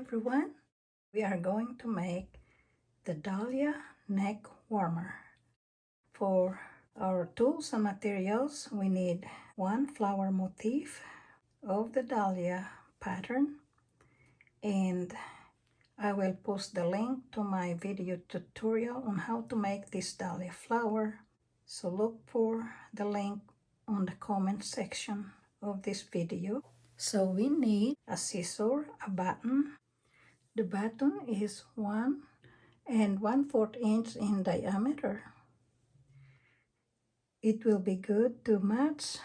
everyone, we are going to make the Dahlia neck warmer. For our tools and materials, we need one flower motif of the Dahlia pattern, and I will post the link to my video tutorial on how to make this Dahlia flower, so look for the link on the comment section of this video. So we need a scissor, a button. The button is 1 1/4 inch in diameter. It will be good to match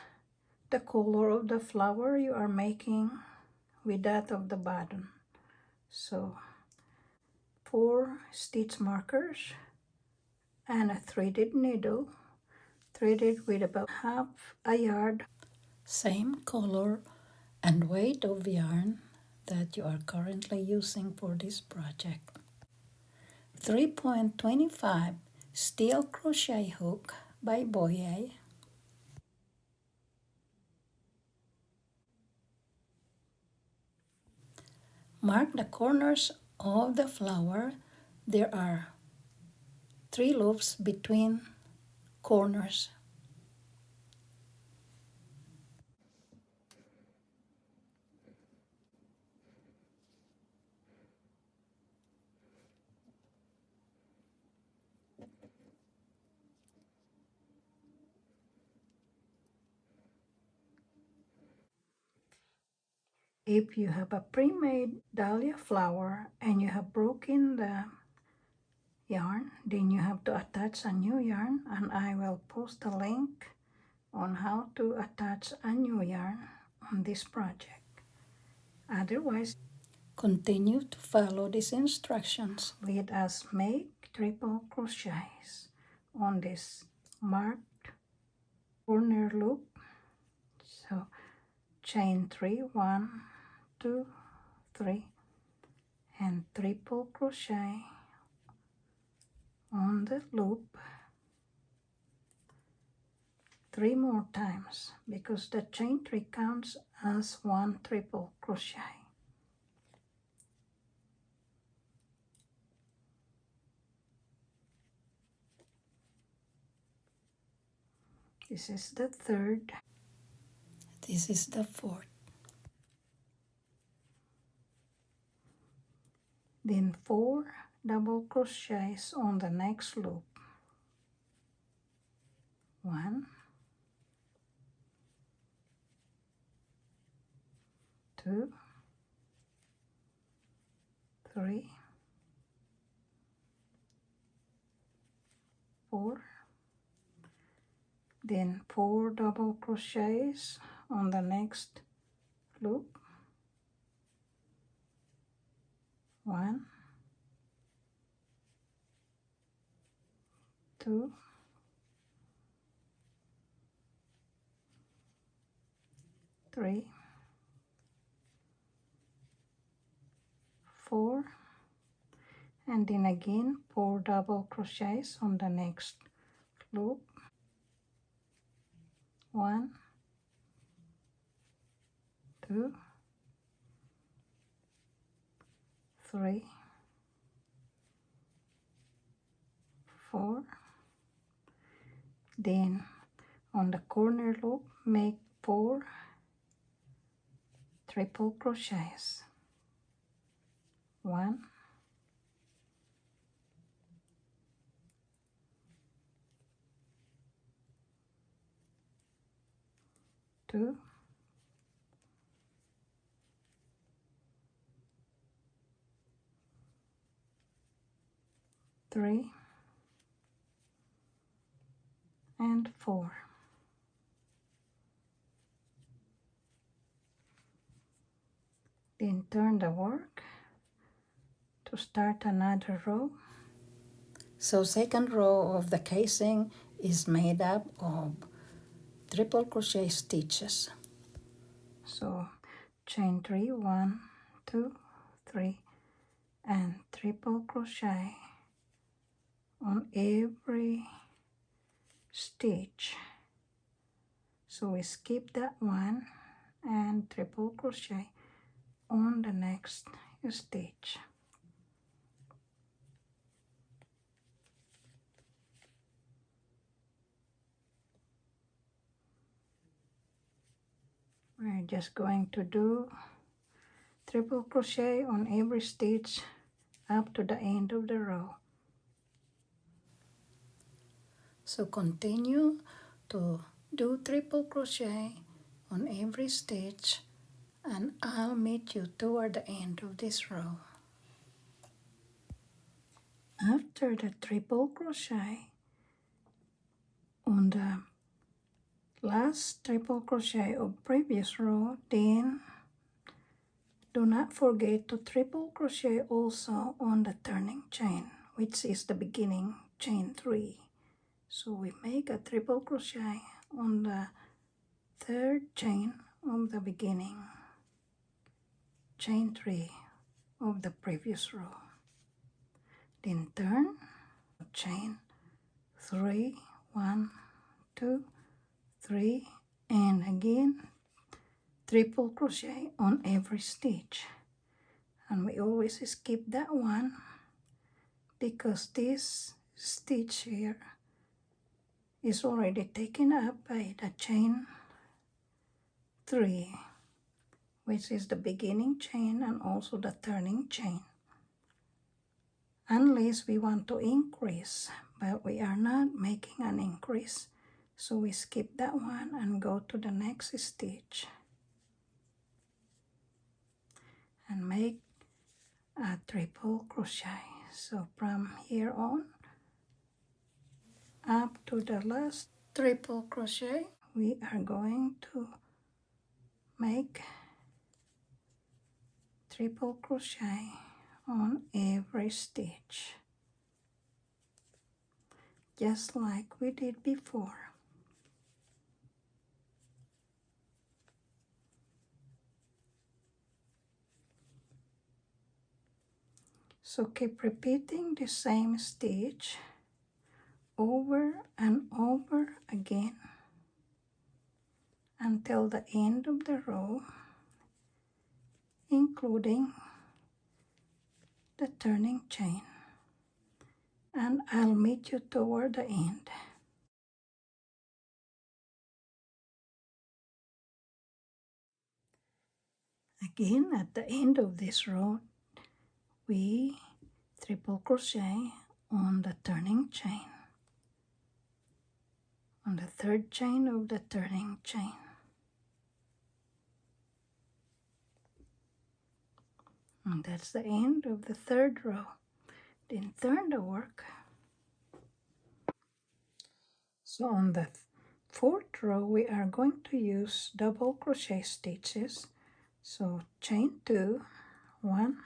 the color of the flower you are making with that of the button. So 4 stitch markers and a threaded needle, threaded with about half a yard. Same color and weight of yarn that you are currently using for this project. 3.25 steel crochet hook by Boyer. Mark the corners of the flower. There are 3 loops between corners. If you have a pre-made Dahlia flower and you have broken the yarn, then you have to attach a new yarn, and I will post a link on how to attach a new yarn on this project. Otherwise, continue to follow these instructions. Let us make triple crochets on this marked corner loop. So chain 3, 1, 2, 3, and triple crochet on the loop 3 more times, because the chain 3 counts as 1 triple crochet. This is the 3rd. This is the 4th. Then 4 double crochets on the next loop. 1, 2, 3, 4. Then 4 double crochets on the next loop. 1, 2, 3, 4, and then again 4 double crochets on the next loop. 1, 2, 3, 4. Then on the corner loop, make 4 triple crochets. 1, 2, 3, and 4. Then turn the work to start another row. So second row of the casing is made up of triple crochet stitches. So chain 3, 1, 2, 3, and triple crochet on every stitch. So we skip that one and triple crochet on the next stitch. We're just going to do triple crochet on every stitch up to the end of the row. So continue to do triple crochet on every stitch, and I'll meet you toward the end of this row. After the triple crochet, on the last triple crochet of previous row, then do not forget to triple crochet also on the turning chain, which is the beginning chain 3. So we make a triple crochet on the third chain of the beginning chain 3 of the previous row. Then turn, chain 3, 1, 2, 3, and again triple crochet on every stitch. And we always skip that one because this stitch here is already taken up by the chain 3, which is the beginning chain and also the turning chain. Unless we want to increase, but we are not making an increase, so we skip that one and go to the next stitch and make a triple crochet. So from here on up to the last triple crochet, we are going to make triple crochet on every stitch, just like we did before. So keep repeating the same stitch over and over again until the end of the row, including the turning chain, and I'll meet you toward the end. Again, at the end of this row, we triple crochet on the turning chain, on the third chain of the turning chain. And that's the end of the third row. Then turn the work. So on the fourth row, we are going to use double crochet stitches. So chain 2, 1,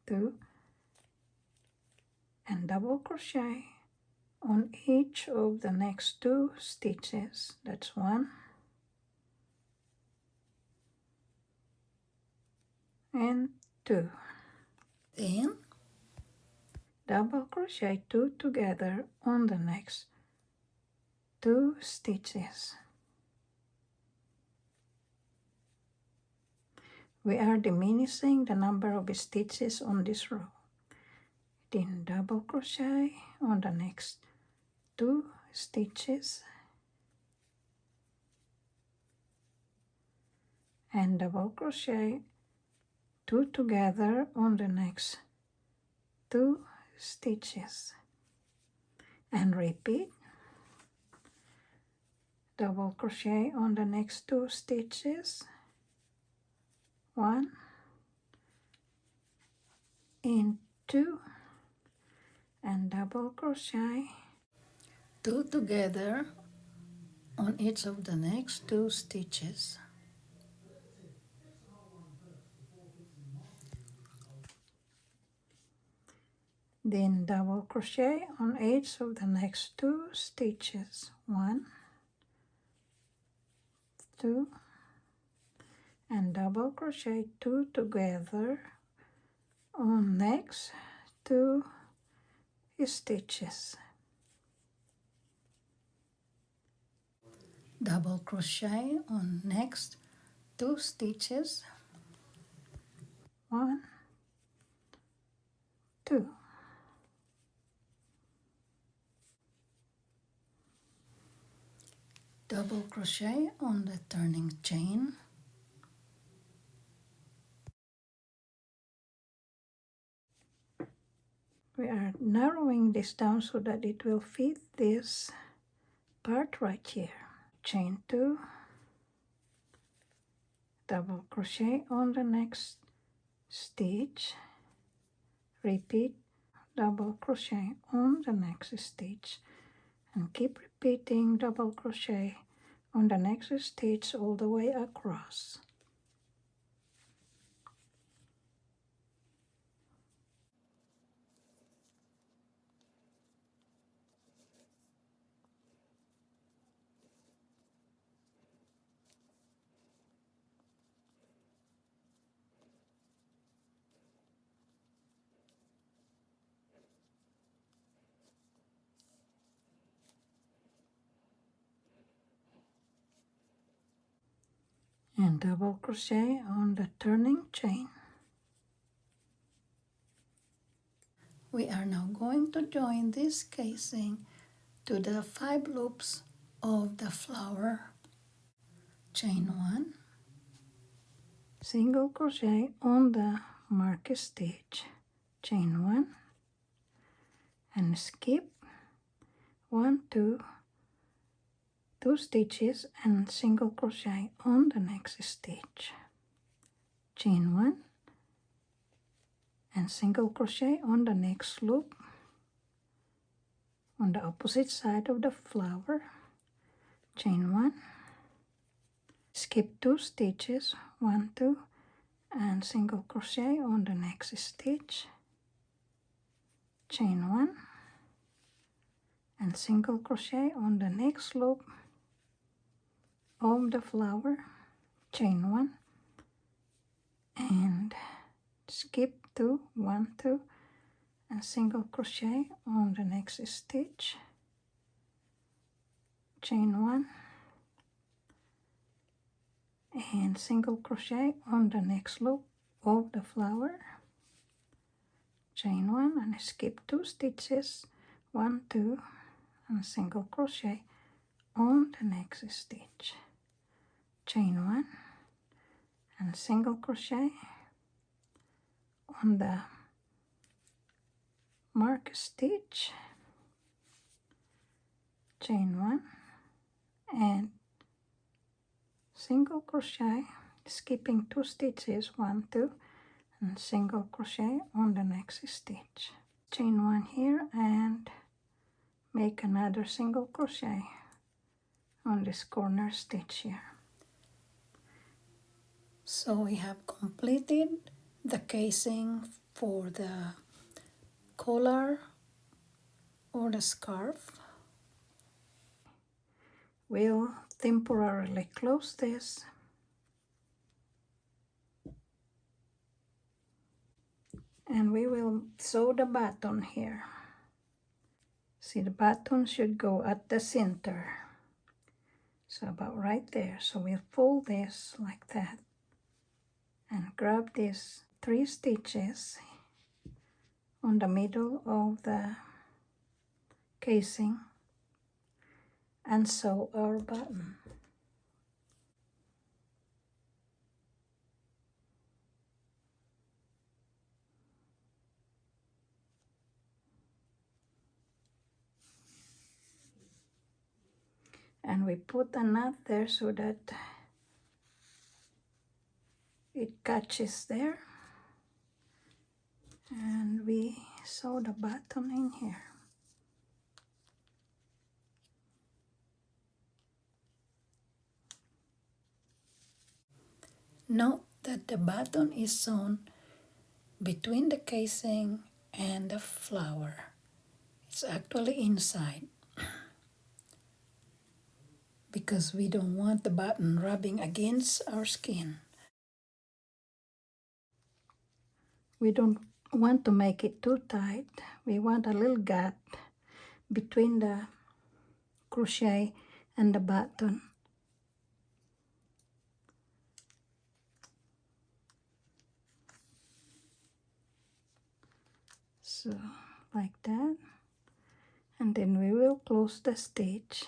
2, and double crochet on each of the next 2 stitches. That's 1 and 2. Then double crochet 2 together on the next 2 stitches. We are diminishing the number of stitches on this row. Then double crochet on the next 2 stitches and double crochet 2 together on the next 2 stitches, and repeat. Double crochet on the next 2 stitches, 1 and 2, and double crochet 2 together on each of the next 2 stitches. Then double crochet on each of the next 2 stitches, 1, 2, and double crochet 2 together on next 2 stitches. Double crochet on next 2 stitches, 1 2. Double crochet on the turning chain. We are narrowing this down so that it will fit this part right here. Chain 2, double crochet on the next stitch, repeat, double crochet on the next stitch, and keep repeating double crochet on the next stitch all the way across. And double crochet on the turning chain. We are now going to join this casing to the 5 loops of the flower. Chain 1, single crochet on the mark stitch, chain 1, and skip 1, 2, 2 stitches and single crochet on the next stitch, chain 1, and single crochet on the next loop on the opposite side of the flower, chain 1, skip 2 stitches, 1, 2, and single crochet on the next stitch, chain 1, and single crochet on the next loop of the flower, chain 1, and skip 2, 1, 2, and single crochet on the next stitch, chain 1, and single crochet on the next loop of the flower, chain 1, and skip 2 stitches, 1, 2, and single crochet on the next stitch, chain 1, and single crochet on the mark stitch, chain 1, and single crochet, skipping 2 stitches, 1, 2, and single crochet on the next stitch, chain 1 here, and make another single crochet on this corner stitch here. So we have completed the casing for the collar or the scarf. We'll temporarily close this and we will sew the button here. See, the button should go at the center, so about right there. So we'll fold this like that and grab these 3 stitches on the middle of the casing and sew our button. And we put a knot there so that it catches there, and we sew the button in here. Note that the button is sewn between the casing and the flower. It's actually inside because we don't want the button rubbing against our skin. We don't want to make it too tight. We want a little gap between the crochet and the button. So like that, and then we will close the stitch.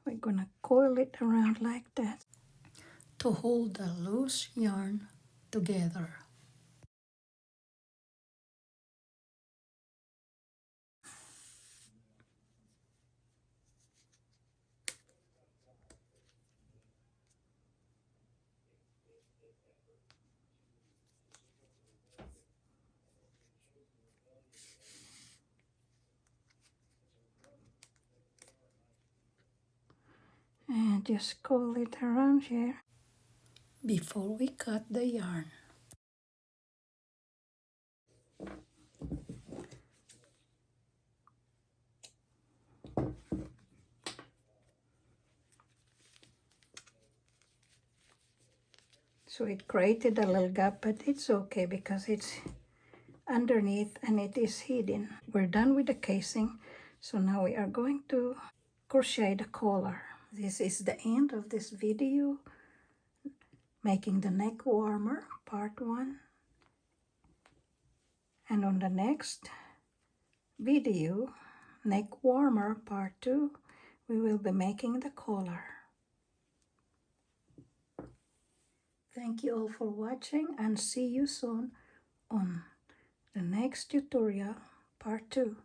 We're gonna coil it around like that to hold the loose yarn together. And just coil it around here before we cut the yarn. So it created a little gap, but it's okay because it's underneath and it is hidden. We're done with the casing, so now we are going to crochet the collar. This is the end of this video, making the neck warmer, part 1. And on the next video, neck warmer, part 2, we will be making the collar. Thank you all for watching, and see you soon on the next tutorial, part 2.